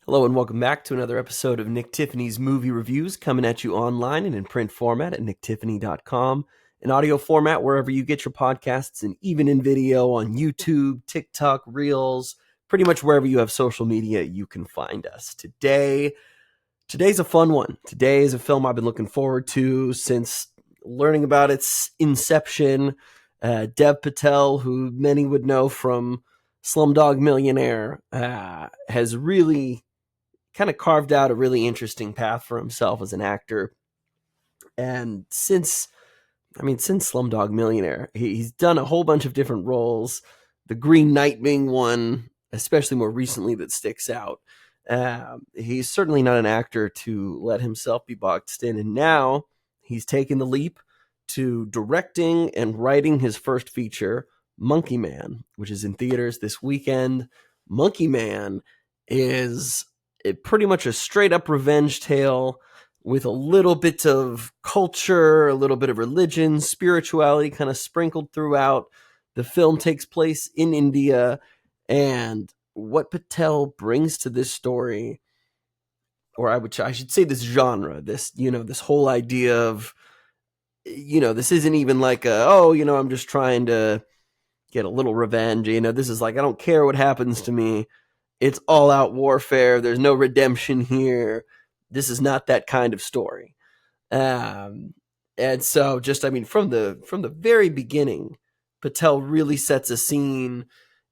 Hello and welcome back to another episode of Nick Tiffany's Movie Reviews, coming at you online and in print format at nicktiffany.com, in audio format wherever you get your podcasts, and even in video on YouTube, TikTok, Reels, pretty much wherever you have social media, you can find us. Today's a fun one. Today is a film I've been looking forward to since learning about its inception. Dev Patel, who many would know from Slumdog Millionaire, has really kind of carved out a really interesting path for himself as an actor. And since Slumdog Millionaire, he's done a whole bunch of different roles. The Green Knight being one, especially more recently, that sticks out. He's certainly not an actor to let himself be boxed in. And now he's taken the leap to directing and writing his first feature, Monkey Man, which is in theaters this weekend. Monkey Man is pretty much a straight up revenge tale with a little bit of culture, a little bit of religion, spirituality kind of sprinkled throughout. The film takes place in India, and what Patel brings to this story, or I should say this genre, this whole idea of, this isn't even like I'm just trying to get a little revenge. This is like, I don't care what happens to me. It's all out warfare. There's no redemption here. This is not that kind of story. And so from the very beginning, Patel really sets a scene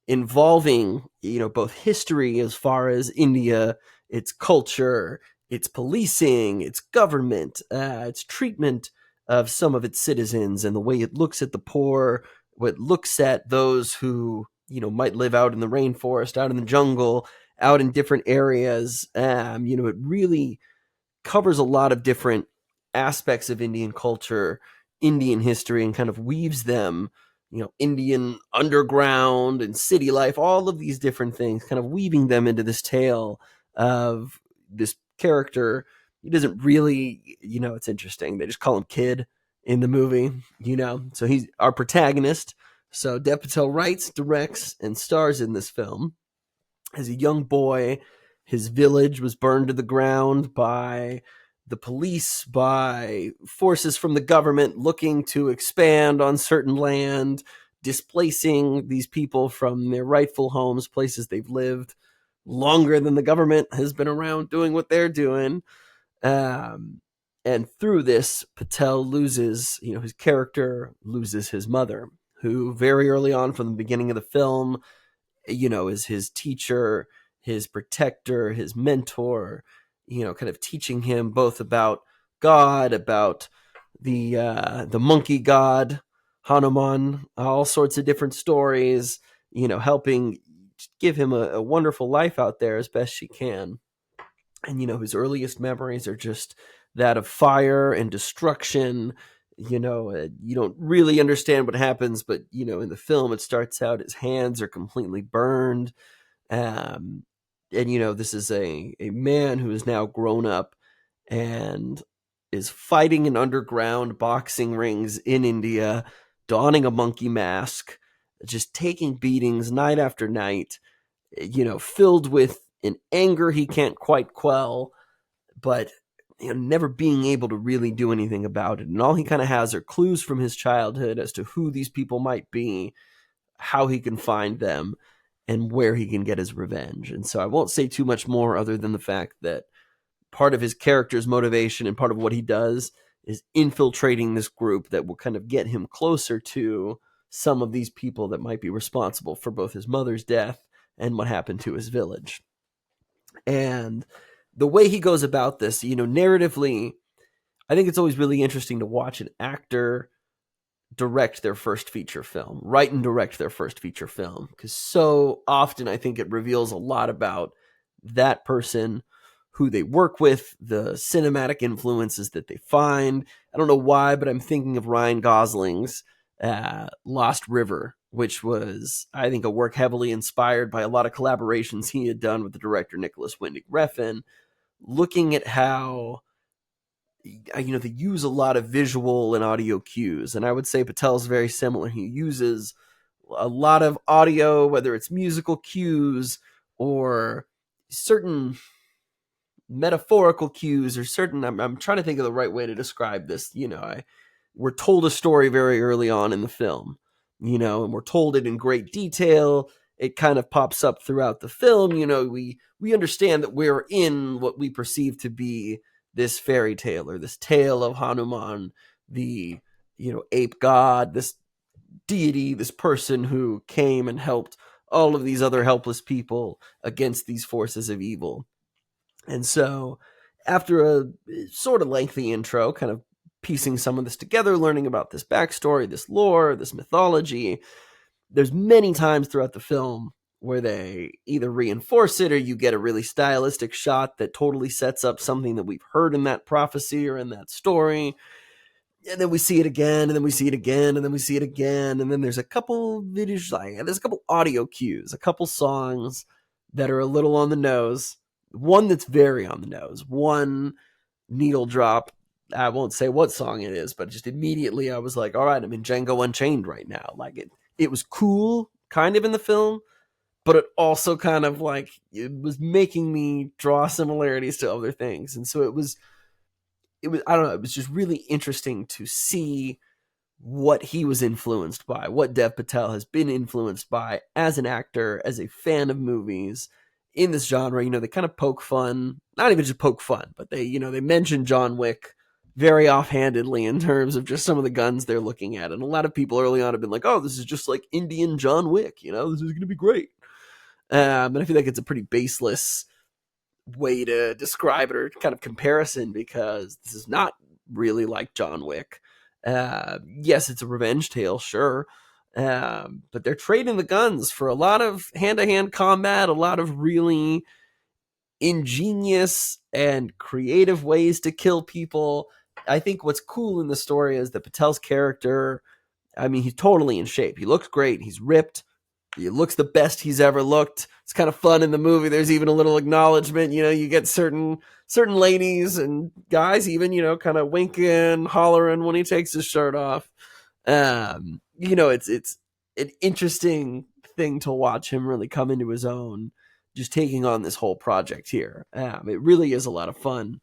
involving, both history as far as India, its culture, its policing, its government, its treatment of some of its citizens, and the way it looks at the poor, what looks at those who, might live out in the rainforest, out in the jungle, out in different areas. It really covers a lot of different aspects of Indian culture, Indian history, and kind of weaves them, Indian underground and city life, all of these different things, kind of weaving them into this tale of this character. He doesn't really, it's interesting. They just call him Kid in the movie, so he's our protagonist. So Dev Patel writes, directs, and stars in this film. As a young boy, his village was burned to the ground by the police, by forces from the government looking to expand on certain land, displacing these people from their rightful homes, places they've lived longer than the government has been around doing what they're doing. And through this, Patel loses, his character loses his mother, who very early on from the beginning of the film, is his teacher, his protector, his mentor, kind of teaching him both about God, about the monkey god, Hanuman, all sorts of different stories, helping give him a wonderful life out there as best she can. And, his earliest memories are just that of fire and destruction. You don't really understand what happens, but, in the film, it starts out his hands are completely burned. And, this is a man who is now grown up and is fighting in underground boxing rings in India, donning a monkey mask, just taking beatings night after night, filled with an anger he can't quite quell, but never being able to really do anything about it. And all he kind of has are clues from his childhood as to who these people might be, how he can find them, and where he can get his revenge. And so I won't say too much more other than the fact that part of his character's motivation and part of what he does is infiltrating this group that will kind of get him closer to some of these people that might be responsible for both his mother's death and what happened to his village. And the way he goes about this, narratively, I think it's always really interesting to watch an actor direct their first feature film, write and direct their first feature film, because so often I think it reveals a lot about that person, who they work with, the cinematic influences that they find. I don't know why, but I'm thinking of Ryan Gosling's Lost River, which was, I think, a work heavily inspired by a lot of collaborations he had done with the director Nicholas Winding Refn, looking at how they use a lot of visual and audio cues. And I would say Patel's very similar. He uses a lot of audio, whether it's musical cues or certain metaphorical cues or certain, I'm trying to think of the right way to describe this. We're told a story very early on in the film, and we're told it in great detail. It kind of pops up throughout the film. We understand that we're in what we perceive to be this fairy tale, or this tale of Hanuman, the, ape god, this deity, this person who came and helped all of these other helpless people against these forces of evil. And so, after a sort of lengthy intro, kind of piecing some of this together, learning about this backstory, this lore, this mythology, there's many times throughout the film where they either reinforce it, or you get a really stylistic shot that totally sets up something that we've heard in that prophecy or in that story. And then we see it again, and then we see it again, and then we see it again. And then there's a couple videos, there's a couple audio cues, a couple songs that are a little on the nose. One that's very on the nose. One needle drop. I won't say what song it is, but just immediately I was like, all right, I'm in Django Unchained right now. Like it was cool kind of in the film, but it also kind of like, it was making me draw similarities to other things. And so it was, I don't know, it was just really interesting to see what he was influenced by, what Dev Patel has been influenced by as an actor, as a fan of movies in this genre. They kind of poke fun, not even just poke fun, but they mention John Wick very offhandedly in terms of just some of the guns they're looking at. And a lot of people early on have been like, oh, this is just like Indian John Wick, this is going to be great. And I feel like it's a pretty baseless way to describe it, or kind of comparison, because this is not really like John Wick. Yes, it's a revenge tale, sure. But they're trading the guns for a lot of hand-to-hand combat, a lot of really ingenious and creative ways to kill people. I think what's cool in the story is that Patel's character, he's totally in shape. He looks great. He's ripped. He looks the best he's ever looked. It's kind of fun in the movie. There's even a little acknowledgement. You get certain ladies and guys even, kind of winking, hollering when he takes his shirt off. It's an interesting thing to watch him really come into his own, just taking on this whole project here. It really is a lot of fun.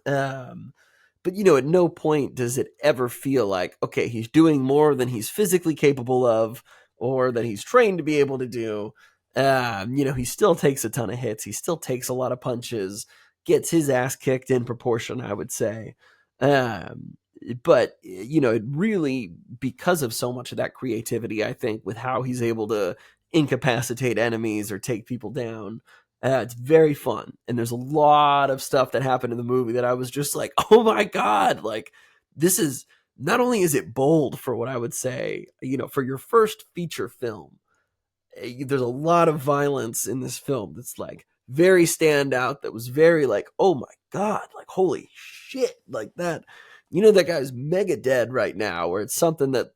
But at no point does it ever feel like, okay, he's doing more than he's physically capable of, or that he's trained to be able to do. He still takes a ton of hits. He still takes a lot of punches, gets his ass kicked in proportion, I would say. But it really, because of so much of that creativity, I think, with how he's able to incapacitate enemies or take people down, it's very fun. And there's a lot of stuff that happened in the movie that I was just like, oh my God, like, this is, not only is it bold for what I would say, for your first feature film, there's a lot of violence in this film that's like very standout, that was very like, oh my God, like, holy shit, like that. That guy's mega dead right now, where it's something that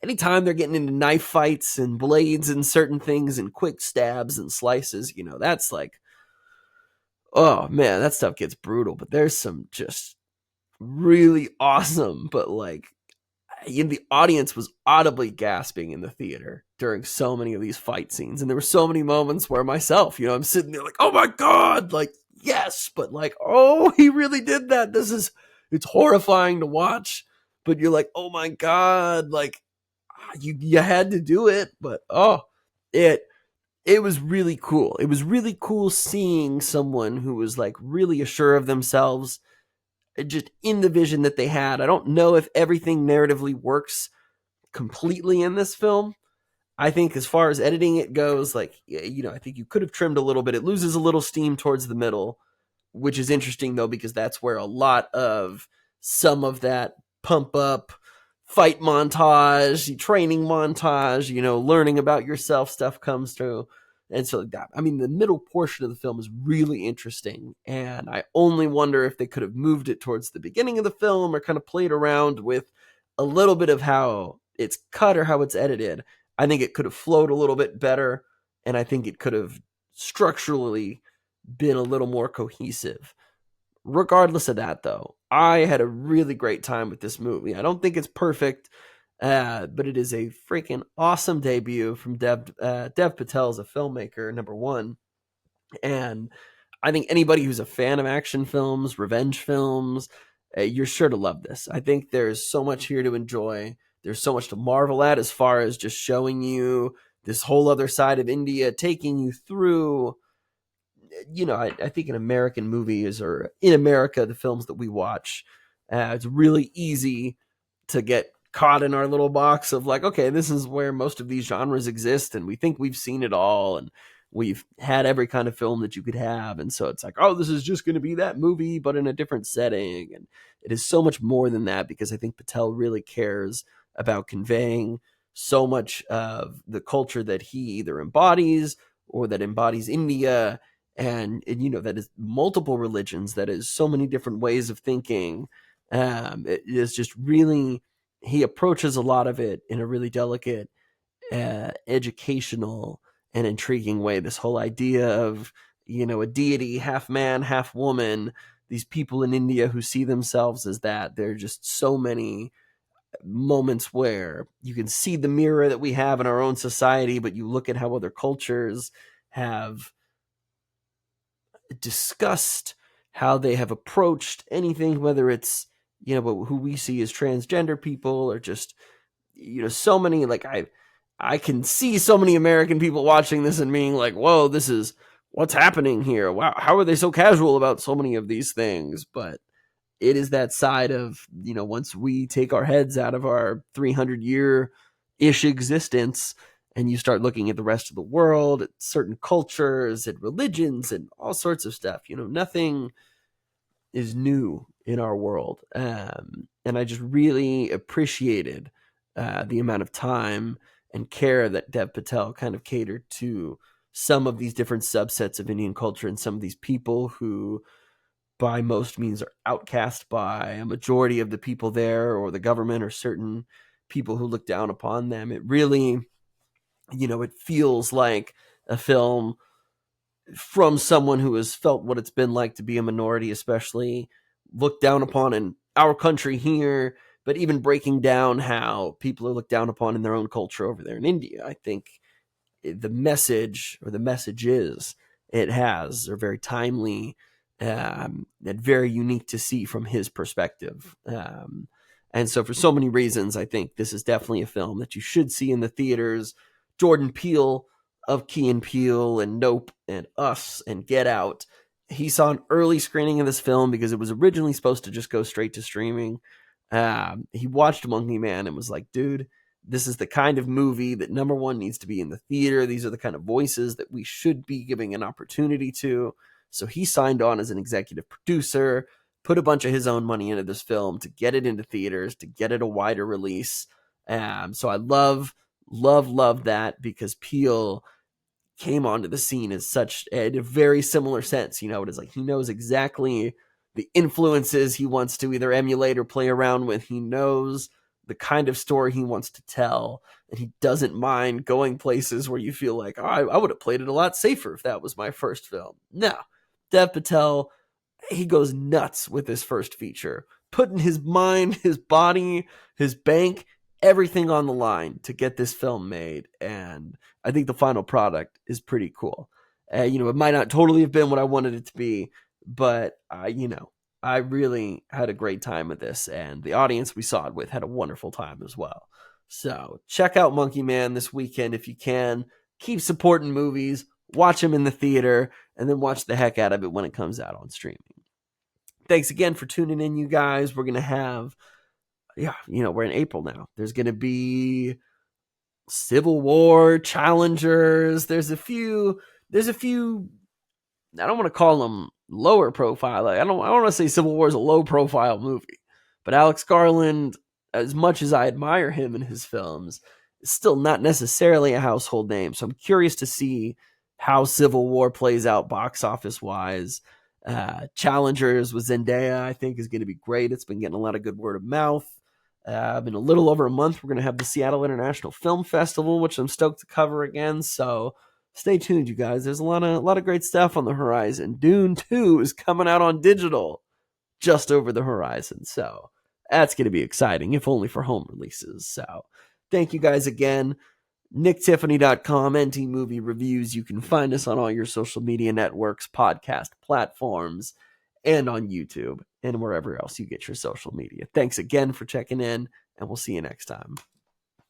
anytime they're getting into knife fights and blades and certain things and quick stabs and slices, that's like, oh man, that stuff gets brutal. But there's some just really awesome, but like, the audience was audibly gasping in the theater during so many of these fight scenes. And there were so many moments where myself, I'm sitting there like, oh my God, like, yes, but like, oh, he really did that. It's horrifying to watch, but you're like, oh my God, like, you had to do it. But it was really cool. It was really cool seeing someone who was like really assured of themselves, just in the vision that they had. I don't know if everything narratively works completely in this film. I think as far as editing it goes, like, I think you could have trimmed a little bit. It loses a little steam towards the middle, which is interesting though, because that's where a lot of some of that pump up fight montage, training montage, learning about yourself stuff comes through. And so that, the middle portion of the film is really interesting. And I only wonder if they could have moved it towards the beginning of the film, or kind of played around with a little bit of how it's cut or how it's edited. I think it could have flowed a little bit better. And I think it could have structurally been a little more cohesive. Regardless of that, though, I had a really great time with this movie. I don't think it's perfect, but it is a freaking awesome debut from Dev Patel as a filmmaker, number one. And I think anybody who's a fan of action films, revenge films, you're sure to love this. I think there's so much here to enjoy. There's so much to marvel at as far as just showing you this whole other side of India, taking you through. I think in American movies or in America, the films that we watch, it's really easy to get caught in our little box of like, okay, this is where most of these genres exist, and we think we've seen it all, and we've had every kind of film that you could have, and so it's like, oh, this is just going to be that movie, but in a different setting, and it is so much more than that because I think Patel really cares about conveying so much of the culture that he either embodies or that embodies India, and that is multiple religions, that is so many different ways of thinking. It is just really, he approaches a lot of it in a really delicate, educational and intriguing way. This whole idea of, a deity, half man, half woman, these people in India who see themselves as that. There are just so many moments where you can see the mirror that we have in our own society, but you look at how other cultures have discussed, how they have approached anything, whether it's, who we see as transgender people or just, so many, like I can see so many American people watching this and being like, whoa, this is what's happening here. Wow, how are they so casual about so many of these things? But it is that side of, once we take our heads out of our 300-year-ish existence and you start looking at the rest of the world, at certain cultures and religions and all sorts of stuff, nothing is new in our world. And I just really appreciated the amount of time and care that Dev Patel kind of catered to some of these different subsets of Indian culture and some of these people who by most means are outcast by a majority of the people there or the government or certain people who look down upon them. It really, it feels like a film from someone who has felt what it's been like to be a minority, especially looked down upon in our country here, but even breaking down how people are looked down upon in their own culture over there in India. I think the message or the messages it has are very timely, and very unique to see from his perspective. And so for so many reasons, I think this is definitely a film that you should see in the theaters. Jordan Peele of Key and Peele and Nope and Us and Get Out, he saw an early screening of this film because it was originally supposed to just go straight to streaming. He watched Monkey Man and was like, dude, this is the kind of movie that, number one, needs to be in the theater. These are the kind of voices that we should be giving an opportunity to. So he signed on as an executive producer, put a bunch of his own money into this film to get it into theaters, to get it a wider release. So I love that because Peele came onto the scene as such in a very similar sense. It is like he knows exactly the influences he wants to either emulate or play around with. He knows the kind of story he wants to tell, and he doesn't mind going places where you feel like, oh, I would have played it a lot safer if that was my first film. No, Dev Patel, he goes nuts with his first feature, putting his mind, his body, his bank, everything on the line to get this film made. And I think the final product is pretty cool. It might not totally have been what I wanted it to be, but I really had a great time with this, and the audience we saw it with had a wonderful time as well. So check out Monkey Man this weekend if you can. Keep supporting movies, watch them in the theater, and then watch the heck out of it when it comes out on streaming. Thanks again for tuning in, you guys. We're going to have, we're in April now. There's going to be Civil War challengers. There's a few, I don't want to call them lower profile. I don't want to say Civil War is a low profile movie, but Alex Garland, as much as I admire him in his films, is still not necessarily a household name. So I'm curious to see how Civil War plays out box office wise. Challengers with Zendaya, I think, is going to be great. It's been getting a lot of good word of mouth. In a little over a month, we're going to have the Seattle International Film Festival, which I'm stoked to cover again. So stay tuned, you guys. There's a lot of great stuff on the horizon. Dune 2 is coming out on digital just over the horizon. So that's going to be exciting, if only for home releases. So thank you guys again. NickTiffany.com, NT Movie Reviews. You can find us on all your social media networks, podcast platforms, and on YouTube, and wherever else you get your social media. Thanks again for checking in, and we'll see you next time.